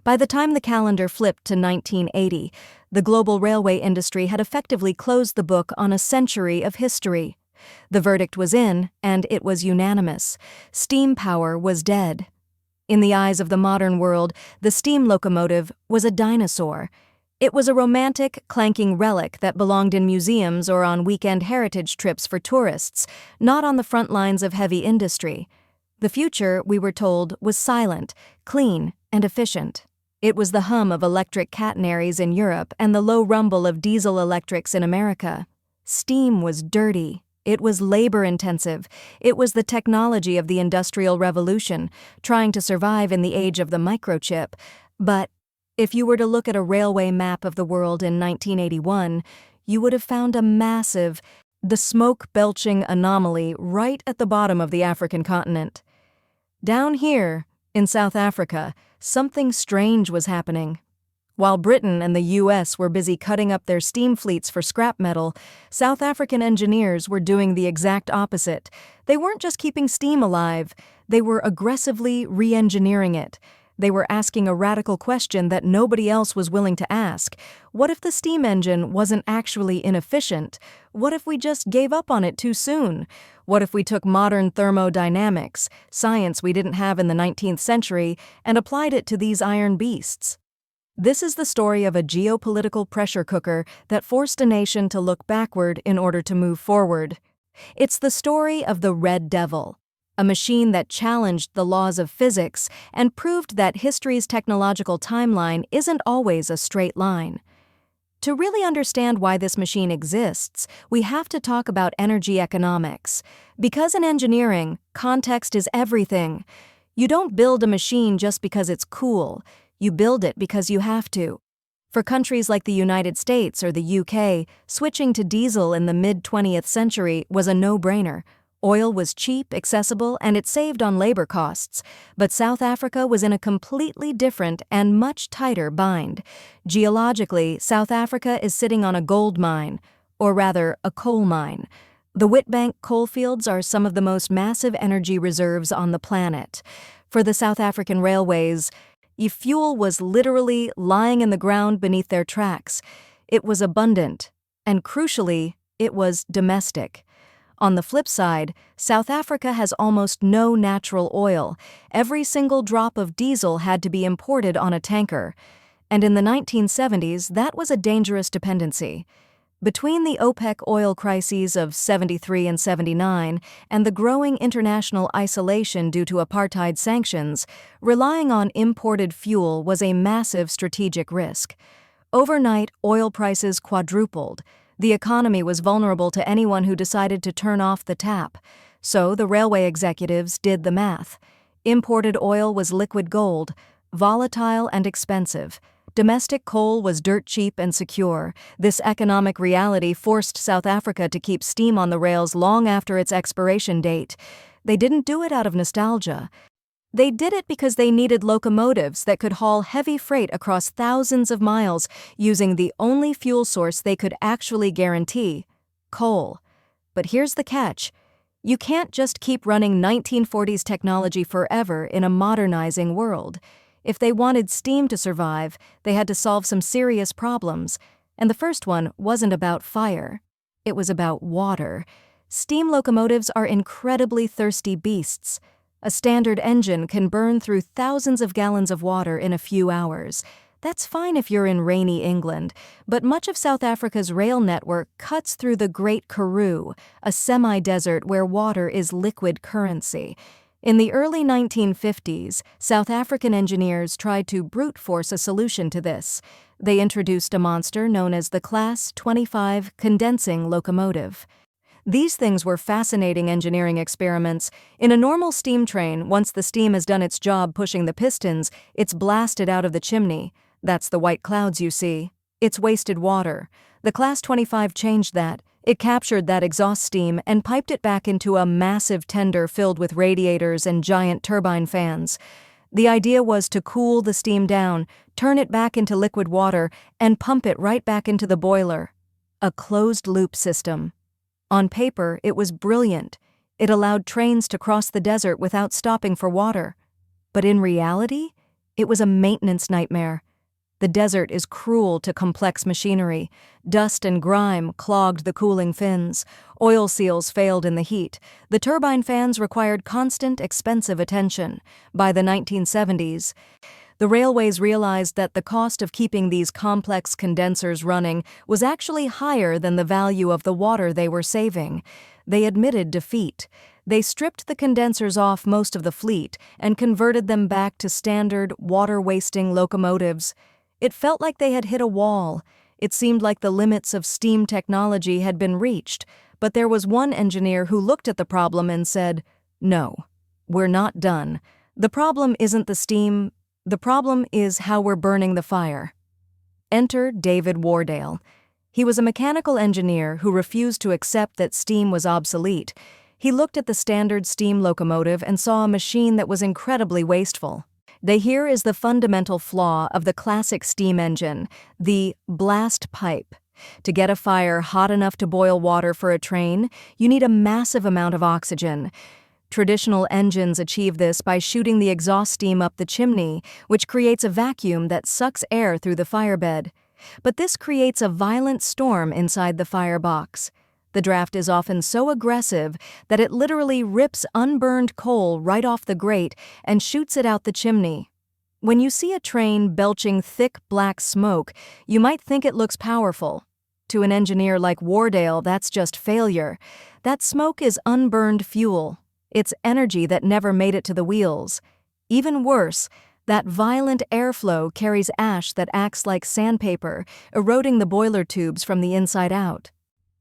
By the time the calendar flipped to 1980, the global railway industry had effectively closed the book on a century of history. The verdict was in, and it was unanimous. Steam power was dead. In the eyes of the modern world, the steam locomotive was a dinosaur. It was a romantic, clanking relic that belonged in museums or on weekend heritage trips for tourists, not on the front lines of heavy industry. The future, we were told, was silent, clean, and efficient. It was the hum of electric catenaries in Europe and the low rumble of diesel electrics in America. Steam was dirty. It was labor-intensive. It was the technology of the Industrial Revolution, trying to survive in the age of the microchip. But if you were to look at a railway map of the world in 1981, you would have found the smoke-belching anomaly right at the bottom of the African continent. Down here, in South Africa, something strange was happening. While Britain and the US were busy cutting up their steam fleets for scrap metal, South African engineers were doing the exact opposite. They weren't just keeping steam alive, they were aggressively re-engineering it. They were asking a radical question that nobody else was willing to ask. What if the steam engine wasn't actually inefficient? What if we just gave up on it too soon? What if we took modern thermodynamics, science we didn't have in the 19th century, and applied it to these iron beasts? This is the story of a geopolitical pressure cooker that forced a nation to look backward in order to move forward. It's the story of the Red Devil, a machine that challenged the laws of physics and proved that history's technological timeline isn't always a straight line. To really understand why this machine exists, we have to talk about energy economics. Because in engineering, context is everything. You don't build a machine just because it's cool. You build it because you have to. For countries like the United States or the UK, switching to diesel in the mid-20th century was a no-brainer. Oil was cheap, accessible, and it saved on labor costs. But South Africa was in a completely different and much tighter bind. Geologically, South Africa is sitting on a gold mine, or rather, a coal mine. The Witbank coalfields are some of the most massive energy reserves on the planet. For the South African railways, fuel was literally lying in the ground beneath their tracks. It was abundant, and crucially, it was domestic. On the flip side, South Africa has almost no natural oil. Every single drop of diesel had to be imported on a tanker. And in the 1970s, that was a dangerous dependency. Between the OPEC oil crises of 73 and 79 and the growing international isolation due to apartheid sanctions, relying on imported fuel was a massive strategic risk. Overnight, oil prices quadrupled. The economy was vulnerable to anyone who decided to turn off the tap. So the railway executives did the math. Imported oil was liquid gold, volatile and expensive. Domestic coal was dirt cheap and secure. This economic reality forced South Africa to keep steam on the rails long after its expiration date. They didn't do it out of nostalgia. They did it because they needed locomotives that could haul heavy freight across thousands of miles using the only fuel source they could actually guarantee: coal. But here's the catch. You can't just keep running 1940s technology forever in a modernizing world. If they wanted steam to survive, they had to solve some serious problems, and the first one wasn't about fire. It was about water. Steam locomotives are incredibly thirsty beasts. A standard engine can burn through thousands of gallons of water in a few hours. That's fine if you're in rainy England, but much of South Africa's rail network cuts through the Great Karoo, a semi-desert where water is liquid currency. In the early 1950s, South African engineers tried to brute force a solution to this. They introduced a monster known as the Class 25 condensing locomotive. These things were fascinating engineering experiments. In a normal steam train, once the steam has done its job pushing the pistons, it's blasted out of the chimney. That's the white clouds you see. It's wasted water. The Class 25 changed that. It captured that exhaust steam and piped it back into a massive tender filled with radiators and giant turbine fans. The idea was to cool the steam down, turn it back into liquid water, and pump it right back into the boiler. A closed-loop system. On paper, it was brilliant. It allowed trains to cross the desert without stopping for water. But in reality, It was a maintenance nightmare. The desert is cruel to complex machinery. Dust and grime clogged the cooling fins. Oil seals failed in the heat. The turbine fans required constant, expensive attention. By the 1970s, the railways realized that the cost of keeping these complex condensers running was actually higher than the value of the water they were saving. They admitted defeat. They stripped the condensers off most of the fleet and converted them back to standard, water-wasting locomotives. It felt like they had hit a wall. It seemed like the limits of steam technology had been reached, but there was one engineer who looked at the problem and said, "No, we're not done. The problem isn't the steam. The problem is how we're burning the fire." Enter David Wardale. He was a mechanical engineer who refused to accept that steam was obsolete. He looked at the standard steam locomotive and saw a machine that was incredibly wasteful. Here is the fundamental flaw of the classic steam engine, the blast pipe. To get a fire hot enough to boil water for a train, you need a massive amount of oxygen. Traditional engines achieve this by shooting the exhaust steam up the chimney, which creates a vacuum that sucks air through the firebed. But this creates a violent storm inside the firebox. The draft is often so aggressive that it literally rips unburned coal right off the grate and shoots it out the chimney. When you see a train belching thick black smoke, you might think it looks powerful. To an engineer like Wardale, that's just failure. That smoke is unburned fuel. It's energy that never made it to the wheels. Even worse, that violent airflow carries ash that acts like sandpaper, eroding the boiler tubes from the inside out.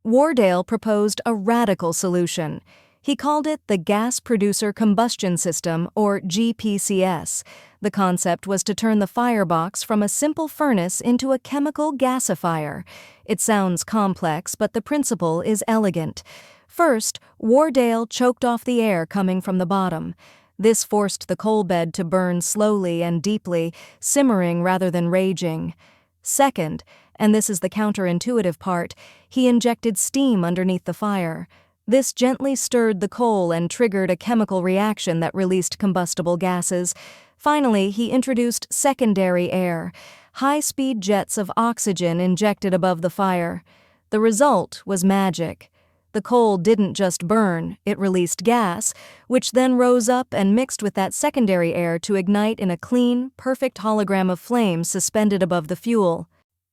Wardale proposed a radical solution. He called it the Gas Producer Combustion System, or GPCS. The concept was to turn the firebox from a simple furnace into a chemical gasifier. It sounds complex, but the principle is elegant. First, Wardale choked off the air coming from the bottom. This forced the coal bed to burn slowly and deeply, simmering rather than raging. Second, and this is the counterintuitive part, he injected steam underneath the fire. This gently stirred the coal and triggered a chemical reaction that released combustible gases. Finally, he introduced secondary air, high-speed jets of oxygen injected above the fire. The result was magic. The coal didn't just burn, it released gas, which then rose up and mixed with that secondary air to ignite in a clean, perfect hologram of flame suspended above the fuel.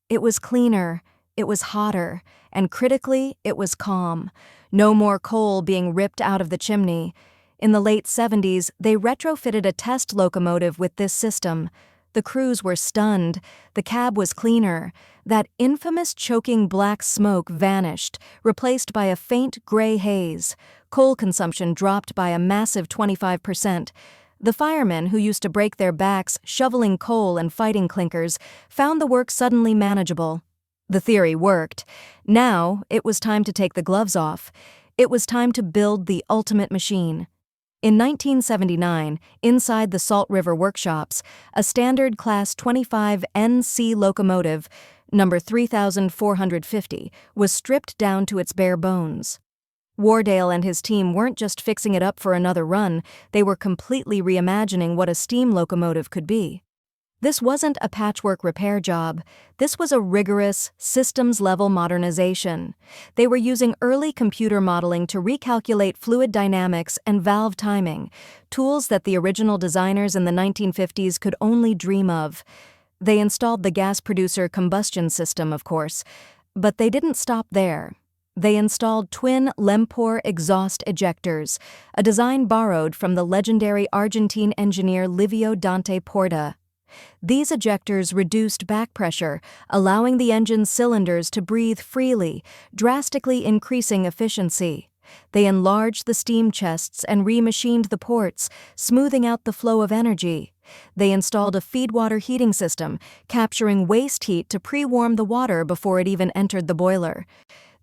It was cleaner, it was hotter, and critically, it was calm. No more coal being ripped out of the chimney. In the late 70s, they retrofitted a test locomotive with this system. The crews were stunned. The cab was cleaner. That infamous choking black smoke vanished, replaced by a faint gray haze. Coal consumption dropped by a massive 25%. The firemen, who used to break their backs shoveling coal and fighting clinkers, found the work suddenly manageable. The theory worked. Now, it was time to take the gloves off. It was time to build the ultimate machine. In 1979, inside the Salt River workshops, a standard Class 25 NC locomotive, number 3450, was stripped down to its bare bones. Wardale and his team weren't just fixing it up for another run, they were completely reimagining what a steam locomotive could be. This wasn't a patchwork repair job. This was a rigorous, systems-level modernization. They were using early computer modeling to recalculate fluid dynamics and valve timing, tools that the original designers in the 1950s could only dream of. They installed the Gas Producer Combustion System, of course, but they didn't stop there. They installed twin Lempor exhaust ejectors, a design borrowed from the legendary Argentine engineer Livio Dante Porta. These ejectors reduced back pressure, allowing the engine's cylinders to breathe freely, drastically increasing efficiency. They enlarged the steam chests and remachined the ports, smoothing out the flow of energy. They installed a feedwater heating system, capturing waste heat to pre-warm the water before it even entered the boiler.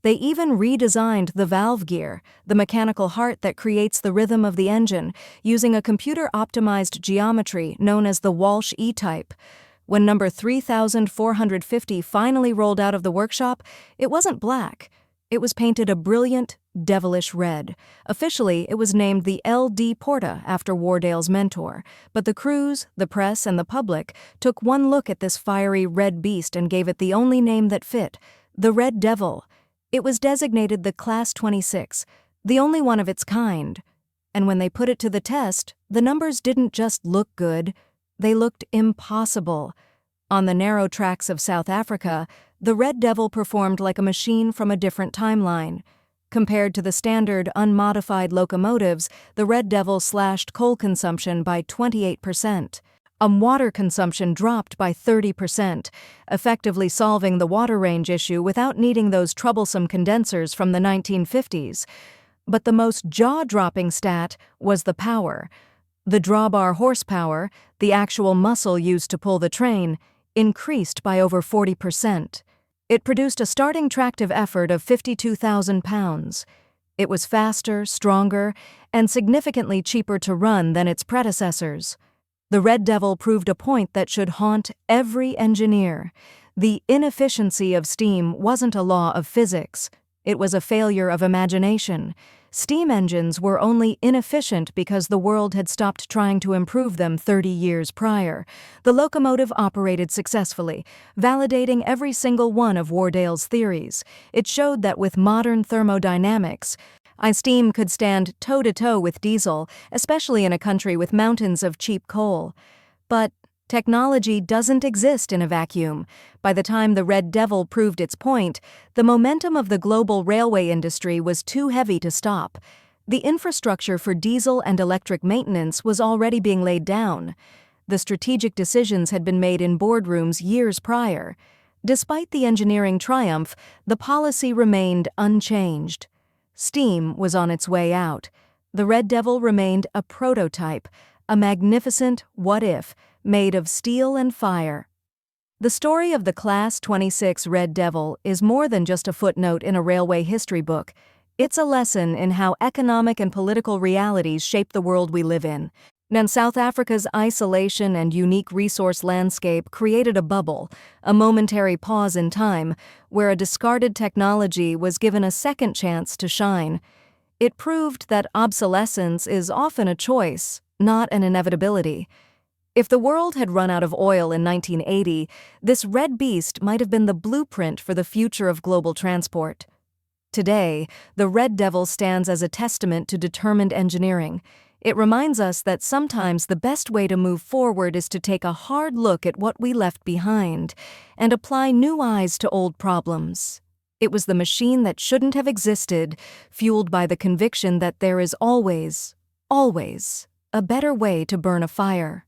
They even redesigned the valve gear, the mechanical heart that creates the rhythm of the engine, using a computer-optimized geometry known as the Walsh E-type. When number 3450 finally rolled out of the workshop, it wasn't black. It was painted a brilliant, devilish red. Officially, it was named the L.D. Porta after Wardale's mentor, but the crews, the press, and the public took one look at this fiery red beast and gave it the only name that fit, the Red Devil. It was designated the Class 26, the only one of its kind. And when they put it to the test, the numbers didn't just look good, they looked impossible. On the narrow tracks of South Africa, the Red Devil performed like a machine from a different timeline. Compared to the standard unmodified locomotives, the Red Devil slashed coal consumption by 28%. Water consumption dropped by 30%, effectively solving the water range issue without needing those troublesome condensers from the 1950s. But the most jaw-dropping stat was the power. The drawbar horsepower, the actual muscle used to pull the train, increased by over 40%. It produced a starting tractive effort of 52,000 pounds. It was faster, stronger, and significantly cheaper to run than its predecessors. The Red Devil proved a point that should haunt every engineer. The inefficiency of steam wasn't a law of physics. It was a failure of imagination. Steam engines were only inefficient because the world had stopped trying to improve them 30 years prior. The locomotive operated successfully, validating every single one of Wardale's theories. It showed that with modern thermodynamics, steam could stand toe-to-toe with diesel, especially in a country with mountains of cheap coal. But technology doesn't exist in a vacuum. By the time the Red Devil proved its point, the momentum of the global railway industry was too heavy to stop. The infrastructure for diesel and electric maintenance was already being laid down. The strategic decisions had been made in boardrooms years prior. Despite the engineering triumph, the policy remained unchanged. Steam was on its way out. The Red Devil remained a prototype, a magnificent what-if, made of steel and fire. The story of the Class 26 Red Devil is more than just a footnote in a railway history book. It's a lesson in how economic and political realities shape the world we live in. And South Africa's isolation and unique resource landscape created a bubble, a momentary pause in time, where a discarded technology was given a second chance to shine. It proved that obsolescence is often a choice, not an inevitability. If the world had run out of oil in 1980, this red beast might have been the blueprint for the future of global transport. Today, the Red Devil stands as a testament to determined engineering. It reminds us that sometimes the best way to move forward is to take a hard look at what we left behind and apply new eyes to old problems. It was the machine that shouldn't have existed, fueled by the conviction that there is always, always, a better way to burn a fire.